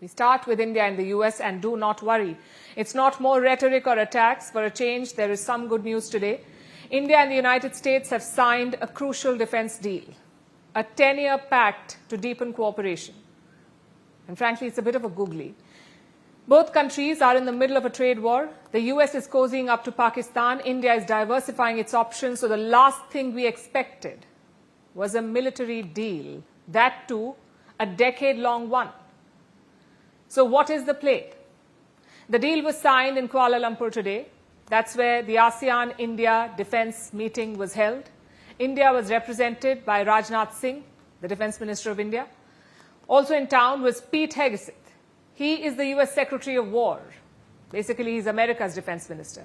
We start with India and the US, and do not worry. It's not more rhetoric or attacks. For a change, there is some good news today. India and the United States have signed a crucial defense deal, a 10-year pact to deepen cooperation. And frankly, it's a bit of a googly. Both countries are in the middle of a trade war. The US is cozying up to Pakistan. India is diversifying its options. So the last thing we expected was a military deal, that too a decade-long one. So what is the play? The deal was signed in Kuala Lumpur today. That's where the ASEAN-India defense meeting was held. India was represented by Rajnath Singh, the Defense Minister of India. Also in town was Pete Hegseth. He is the US Secretary of War. Basically, he's America's defense minister.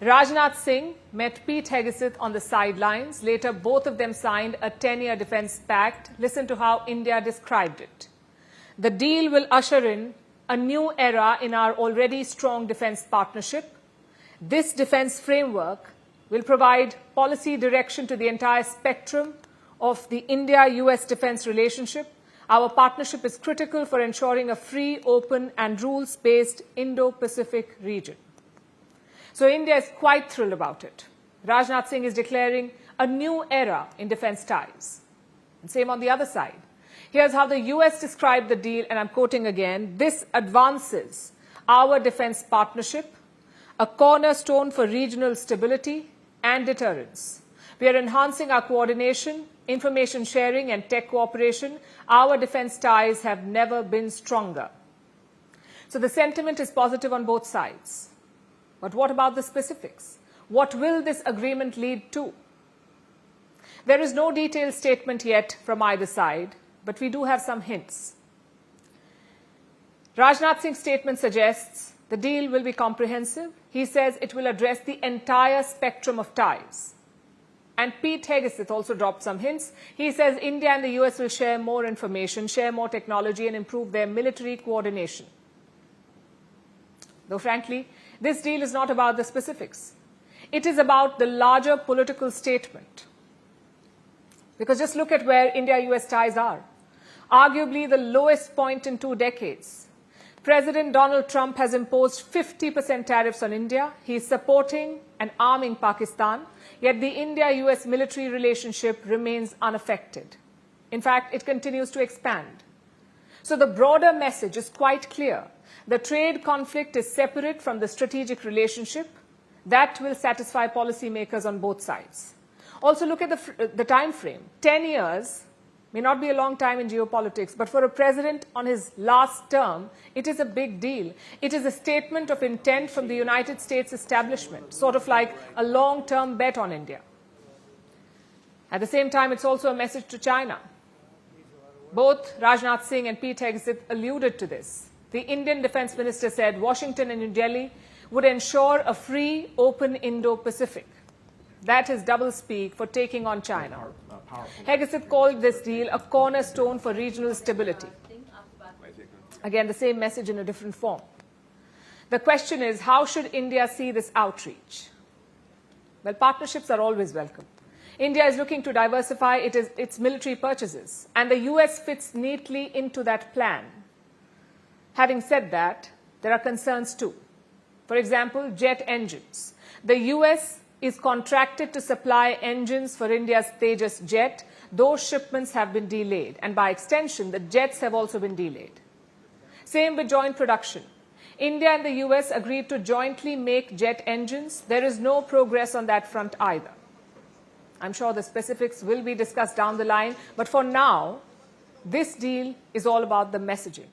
Rajnath Singh met Pete Hegseth on the sidelines. Later, both of them signed a 10-year defense pact. Listen to how India described it. The deal will usher in a new era in our already strong defense partnership. This defense framework will provide policy direction to the entire spectrum of the India-US defense relationship. Our partnership is critical for ensuring a free, open and rules-based Indo-Pacific region. So India is quite thrilled about it. Rajnath Singh is declaring a new era in defense ties. And same on the other side. Here's how the US described the deal, and I'm quoting again. This advances our defense partnership, a cornerstone for regional stability and deterrence. We are enhancing our coordination, information sharing and tech cooperation. Our defense ties have never been stronger. So the sentiment is positive on both sides. But what about the specifics? What will this agreement lead to? There is no detailed statement yet from either side, but we do have some hints. Rajnath Singh's statement suggests the deal will be comprehensive. He says it will address the entire spectrum of ties. And Pete Hegseth also dropped some hints. He says India and the US will share more information, share more technology, and improve their military coordination. Though frankly, this deal is not about the specifics. It is about the larger political statement. Because just look at where India-US ties are. Arguably the lowest point in 2 decades. President Donald Trump has imposed 50% tariffs on India. He is supporting and arming Pakistan, yet the India-US military relationship remains unaffected. In fact, it continues to expand. So the broader message is quite clear. The trade conflict is separate from the strategic relationship. That will satisfy policymakers on both sides. Also look at the time frame. 10 years may not be a long time in geopolitics, but for a president on his last term, it is a big deal. It is a statement of intent from the United States establishment, sort of like a long-term bet on India. At the same time, it's also a message to China. Both Rajnath Singh and Pete Hegseth alluded to this. The Indian defense minister said Washington and New Delhi would ensure a free, open Indo-Pacific. That is doublespeak for taking on China. Hegseth called this deal a cornerstone for regional stability. Again, the same message in a different form. The question is, how should India see this outreach? Well, partnerships are always welcome. India is looking to diversify its military purchases, and the US fits neatly into that plan. Having said that, there are concerns too. For example, jet engines. The US is contracted to supply engines for India's Tejas jet. Those shipments have been delayed, and by extension, the jets have also been delayed. Same with joint production. India and the US agreed to jointly make jet engines. There is no progress on that front either. I'm sure the specifics will be discussed down the line, but for now, this deal is all about the messaging.